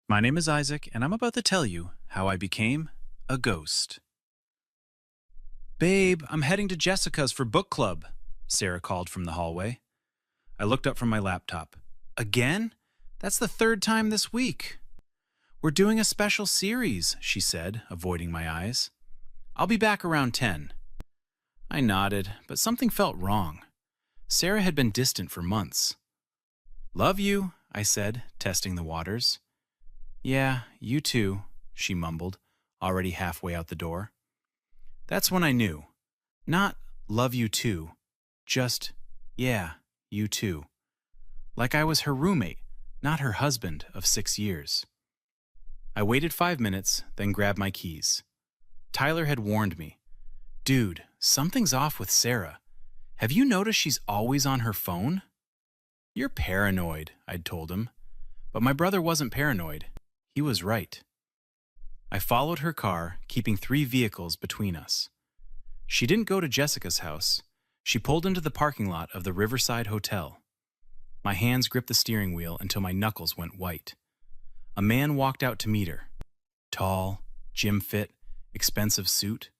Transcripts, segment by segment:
My name is Isaac, and I'm about to tell you how I became a ghost. Babe, I'm heading to Jessica's for book club, Sarah called from the hallway. I looked up from my laptop. Again? That's the third time this week. We're doing a special series, she said, avoiding my eyes. I'll be back around 10. I nodded, but something felt wrong. Sarah had been distant for months. Love you, I said, testing the waters. Yeah, you too, she mumbled, already halfway out the door. That's when I knew. Not love you too, just, yeah, you too. Like I was her roommate, not her husband of 6 years. I waited 5 minutes, then grabbed my keys. Tyler had warned me. Dude, something's off with Sarah. Have you noticed she's always on her phone? You're paranoid, I'd told him. But my brother wasn't paranoid. He was right. I followed her car, keeping 3 vehicles between us. She didn't go to Jessica's house. She pulled into the parking lot of the Riverside Hotel. My hands gripped the steering wheel until my knuckles went white. A man walked out to meet her. Tall, gym fit, expensive suit.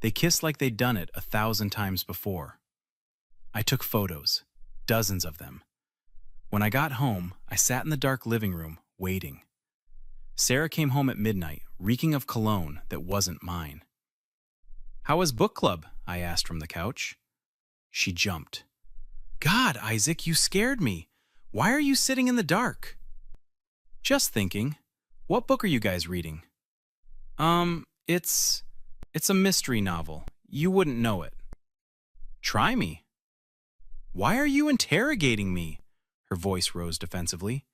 They kissed like they'd done it 1,000 times before. I took photos, dozens of them. When I got home, I sat in the dark living room, waiting. Sarah came home at midnight, reeking of cologne that wasn't mine. How was book club? I asked from the couch. She jumped. God, Isaac, you scared me. Why are you sitting in the dark? Just thinking. What book are you guys reading? It's a mystery novel. You wouldn't know it. Try me. Why are you interrogating me? Her voice rose defensively.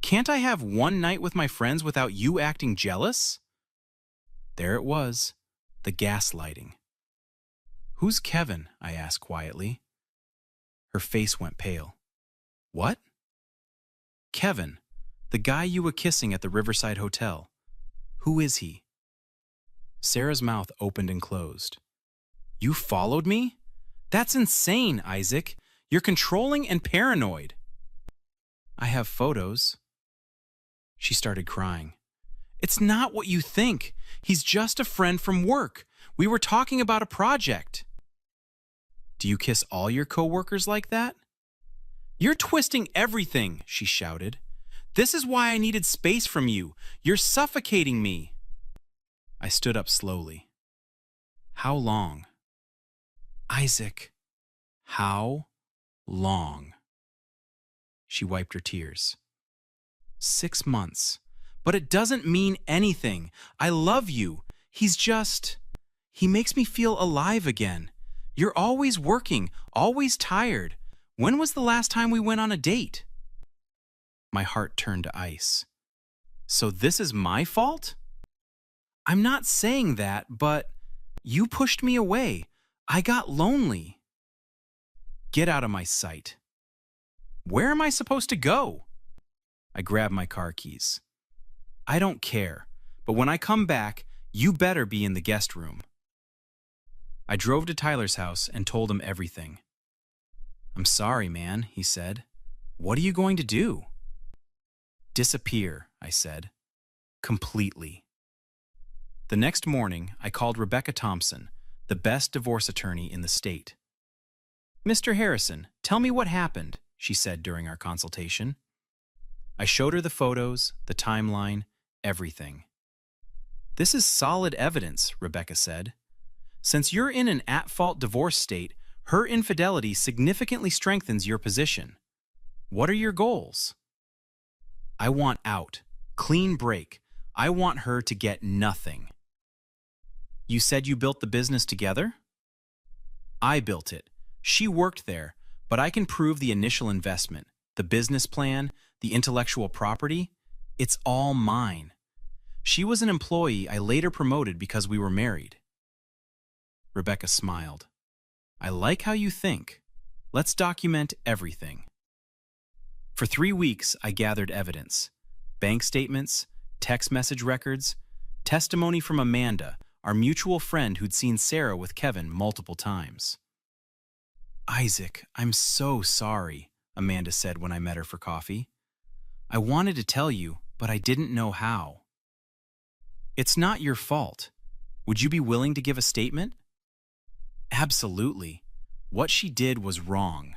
Can't I have one night with my friends without you acting jealous? There it was, the gaslighting. Who's Kevin? I asked quietly. Her face went pale. What? Kevin, the guy you were kissing at the Riverside Hotel. Who is he? Sarah's mouth opened and closed. You followed me? That's insane, Isaac. You're controlling and paranoid. I have photos. She started crying. It's not what you think. He's just a friend from work. We were talking about a project. Do you kiss all your coworkers like that? You're twisting everything, she shouted. This is why I needed space from you. You're suffocating me. I stood up slowly. How long? Isaac, how long? She wiped her tears. 6 months. But it doesn't mean anything. I love you. He makes me feel alive again. You're always working, always tired. When was the last time we went on a date? My heart turned to ice. So this is my fault? I'm not saying that, but you pushed me away. I got lonely. Get out of my sight. Where am I supposed to go? I grabbed my car keys. I don't care, but when I come back, you better be in the guest room. I drove to Tyler's house and told him everything. I'm sorry, man, he said. What are you going to do? Disappear, I said. Completely. The next morning, I called Rebecca Thompson, the best divorce attorney in the state. Mr. Harrison, tell me what happened, she said during our consultation. I showed her the photos, the timeline, everything. This is solid evidence, Rebecca said. Since you're in an at-fault divorce state, her infidelity significantly strengthens your position. What are your goals? I want out. Clean break. I want her to get nothing. You said you built the business together? I built it. She worked there, but I can prove the initial investment, the business plan, the intellectual property. It's all mine. She was an employee I later promoted because we were married. Rebecca smiled. I like how you think. Let's document everything. For 3 weeks, I gathered evidence. Bank statements, text message records, testimony from Amanda, our mutual friend who'd seen Sarah with Kevin multiple times. Isaac, I'm so sorry, Amanda said when I met her for coffee. I wanted to tell you, but I didn't know how. It's not your fault. Would you be willing to give a statement? Absolutely. What she did was wrong.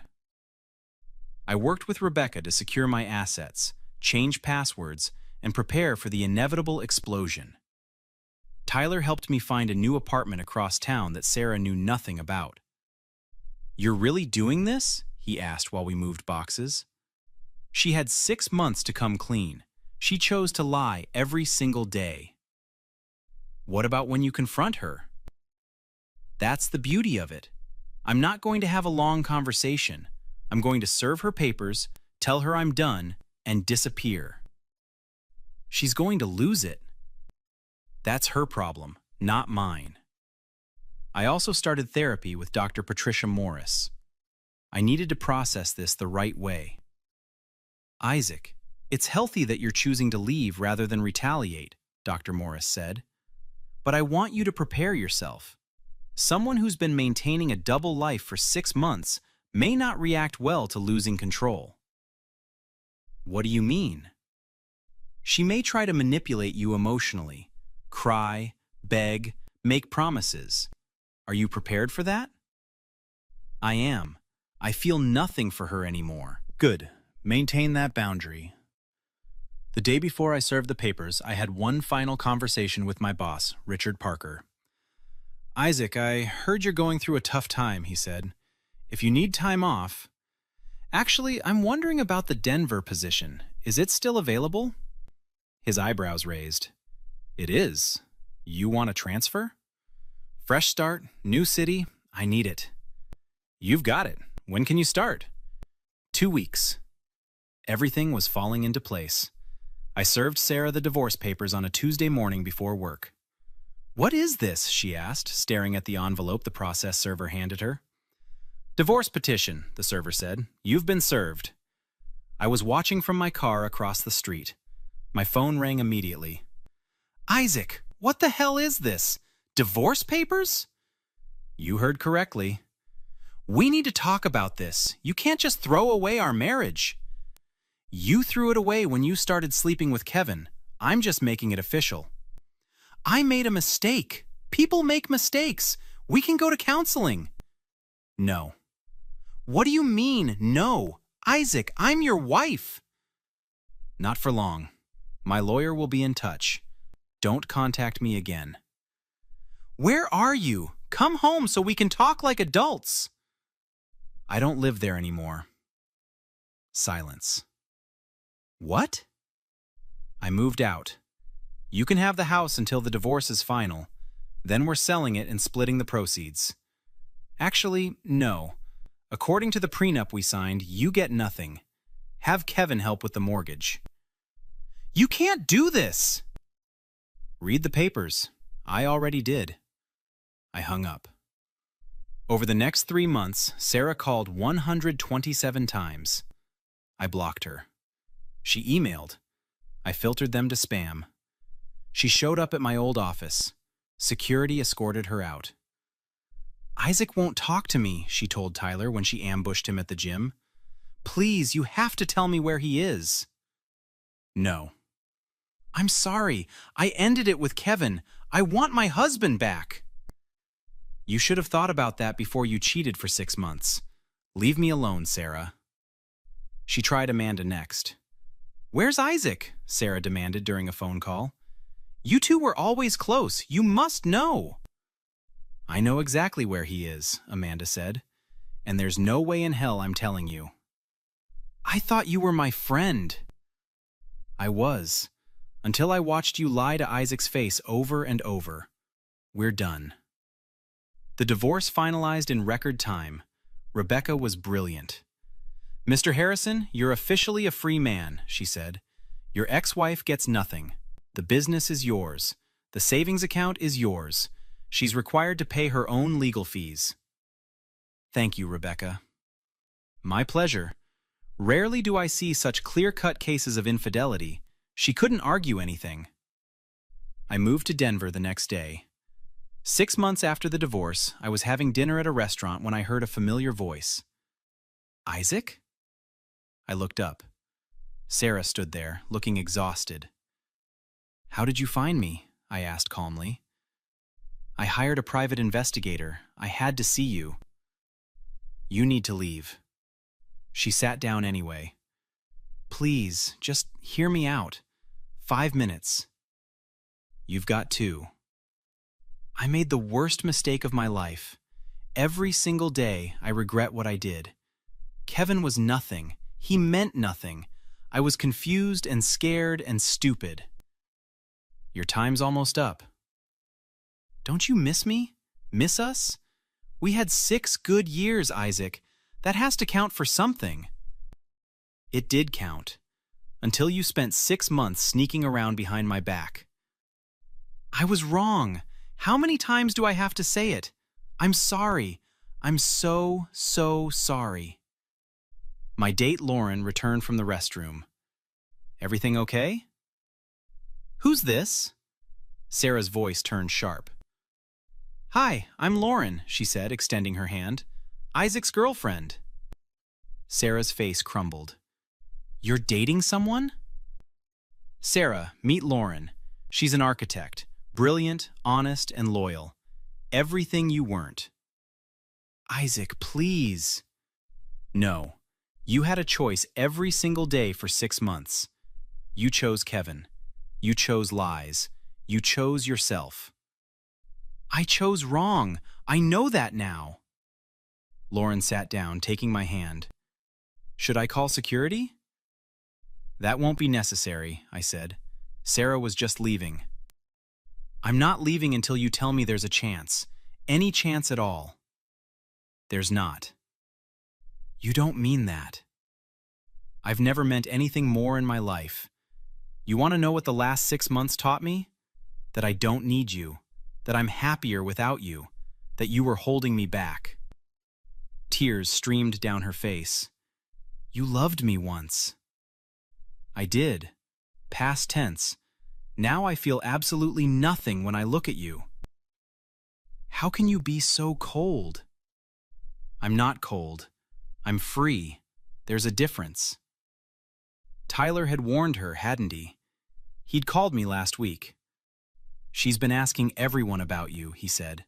I worked with Rebecca to secure my assets, change passwords, and prepare for the inevitable explosion. Tyler helped me find a new apartment across town that Sarah knew nothing about. "You're really doing this?" he asked while we moved boxes. She had 6 months to come clean. She chose to lie every single day. What about when you confront her? That's the beauty of it. I'm not going to have a long conversation. I'm going to serve her papers, tell her I'm done, and disappear. She's going to lose it. That's her problem, not mine. I also started therapy with Dr. Patricia Morris. I needed to process this the right way. "Isaac, it's healthy that you're choosing to leave rather than retaliate," Dr. Morris said. "But I want you to prepare yourself. Someone who's been maintaining a double life for 6 months may not react well to losing control." "What do you mean?" "She may try to manipulate you emotionally, cry, beg, make promises. Are you prepared for that?" "I am. I feel nothing for her anymore." "Good. Maintain that boundary." The day before I served the papers, I had one final conversation with my boss, Richard Parker. "Isaac, I heard you're going through a tough time," he said. "If you need time off..." "Actually, I'm wondering about the Denver position. Is it still available?" His eyebrows raised. "It is. You want a transfer?" "Fresh start, new city, I need it." "You've got it. When can you start?" 2 weeks. Everything was falling into place. I served Sarah the divorce papers on a Tuesday morning before work. "What is this?" she asked, staring at the envelope the process server handed her. "Divorce petition," the server said. "You've been served." I was watching from my car across the street. My phone rang immediately. "Isaac, what the hell is this? Divorce papers?" "You heard correctly." "We need to talk about this. You can't just throw away our marriage." "You threw it away when you started sleeping with Kevin. I'm just making it official." "I made a mistake. People make mistakes. We can go to counseling." "No." "What do you mean, no? Isaac, I'm your wife." "Not for long. My lawyer will be in touch. Don't contact me again." "Where are you? Come home so we can talk like adults." "I don't live there anymore." Silence. "What?" "I moved out. You can have the house until the divorce is final. Then we're selling it and splitting the proceeds." "Actually, no. According to the prenup we signed, you get nothing. Have Kevin help with the mortgage." "You can't do this!" "Read the papers. I already did." I hung up. Over the next 3 months, Sarah called 127 times. I blocked her. She emailed. I filtered them to spam. She showed up at my old office. Security escorted her out. "Isaac won't talk to me," she told Tyler when she ambushed him at the gym. "Please, you have to tell me where he is." "No." "I'm sorry. I ended it with Kevin. I want my husband back." "You should have thought about that before you cheated for 6 months. Leave me alone, Sarah." She tried Amanda next. "Where's Isaac?" Sarah demanded during a phone call. "You two were always close. You must know." "I know exactly where he is," Amanda said. "And there's no way in hell I'm telling you." "I thought you were my friend." "I was, until I watched you lie to Isaac's face over and over. We're done." The divorce finalized in record time. Rebecca was brilliant. "Mr. Harrison, you're officially a free man," she said. "Your ex-wife gets nothing. The business is yours. The savings account is yours. She's required to pay her own legal fees." "Thank you, Rebecca." "My pleasure. Rarely do I see such clear-cut cases of infidelity. She couldn't argue anything." I moved to Denver the next day. 6 months after the divorce, I was having dinner at a restaurant when I heard a familiar voice. "Isaac?" I looked up. Sarah stood there, looking exhausted. How did you find me? I asked calmly. I hired a private investigator. I had to see you. You need to leave. She sat down anyway. Please, just hear me out. 5 minutes. You've got 2. I made the worst mistake of my life. Every single day, I regret what I did. Kevin was nothing. He meant nothing. I was confused and scared and stupid. Your time's almost up. Don't you miss me? Miss us? We had 6 good years, Isaac. That has to count for something. It did count. Until you spent 6 months sneaking around behind my back. I was wrong. How many times do I have to say it? I'm sorry. I'm so sorry. My date Lauren returned from the restroom. Everything okay? Who's this? Sarah's voice turned sharp. Hi, I'm Lauren, she said, extending her hand. Isaac's girlfriend. Sarah's face crumbled. You're dating someone? Sarah, meet Lauren. She's an architect. Brilliant, honest, and loyal. Everything you weren't. Isaac, please. No. You had a choice every single day for 6 months. You chose Kevin. You chose lies. You chose yourself. I chose wrong. I know that now. Lauren sat down, taking my hand. Should I call security? That won't be necessary, I said. Sarah was just leaving. I'm not leaving until you tell me there's a chance. Any chance at all. There's not. You don't mean that. I've never meant anything more in my life. You want to know what the last 6 months taught me? That I don't need you. That I'm happier without you. That you were holding me back. Tears streamed down her face. You loved me once. I did. Past tense. Now I feel absolutely nothing when I look at you. How can you be so cold? I'm not cold. I'm free. There's a difference. Tyler had warned her, hadn't he? He'd called me last week. She's been asking everyone about you, he said.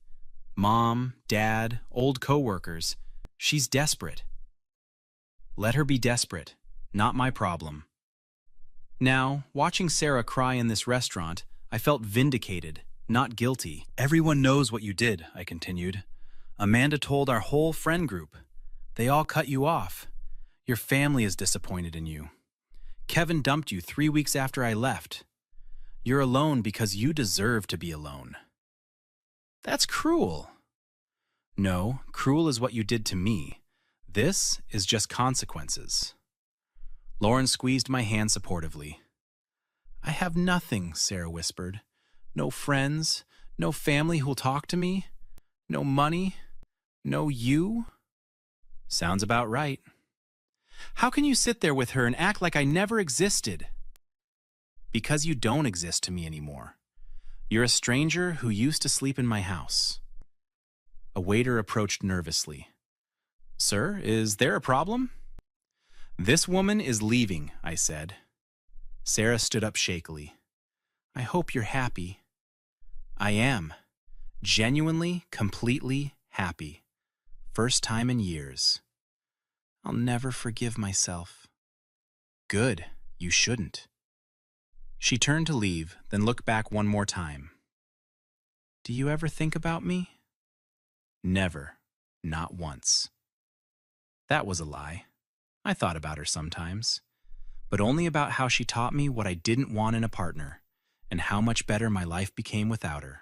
Mom, Dad, old coworkers. She's desperate. Let her be desperate. Not my problem. Now, watching Sarah cry in this restaurant, I felt vindicated, not guilty. Everyone knows what you did, I continued. Amanda told our whole friend group. They all cut you off. Your family is disappointed in you. Kevin dumped you 3 weeks after I left. You're alone because you deserve to be alone. That's cruel. No, cruel is what you did to me. This is just consequences. Lauren squeezed my hand supportively. I have nothing, Sarah whispered. No friends, no family who'll talk to me, no money, no you. Sounds about right. How can you sit there with her and act like I never existed? Because you don't exist to me anymore. You're a stranger who used to sleep in my house. A waiter approached nervously. Sir, is there a problem? This woman is leaving, I said. Sarah stood up shakily. I hope you're happy. I am. Genuinely, completely happy. First time in years. I'll never forgive myself. Good, you shouldn't. She turned to leave, then looked back one more time. Do you ever think about me? Never. Not once. That was a lie. I thought about her sometimes, but only about how she taught me what I didn't want in a partner and how much better my life became without her.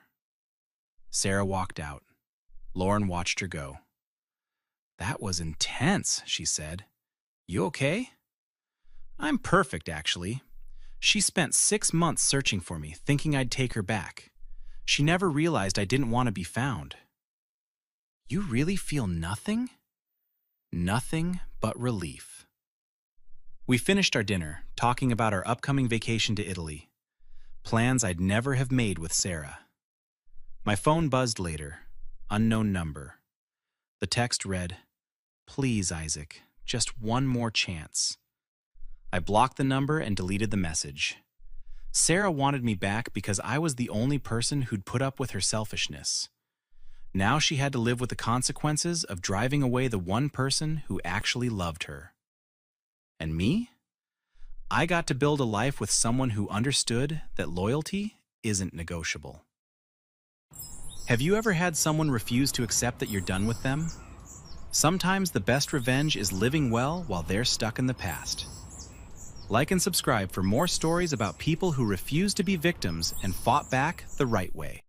Sarah walked out. Lauren watched her go. That was intense, she said. You okay? I'm perfect, actually. She spent 6 months searching for me, thinking I'd take her back. She never realized I didn't want to be found. You really feel nothing? Nothing but relief. We finished our dinner, talking about our upcoming vacation to Italy. Plans I'd never have made with Sarah. My phone buzzed later. Unknown number. The text read, Please, Isaac, just one more chance. I blocked the number and deleted the message. Sarah wanted me back because I was the only person who'd put up with her selfishness. Now she had to live with the consequences of driving away the one person who actually loved her. And me? I got to build a life with someone who understood that loyalty isn't negotiable. Have you ever had someone refuse to accept that you're done with them? Sometimes the best revenge is living well while they're stuck in the past. Like and subscribe for more stories about people who refused to be victims and fought back the right way.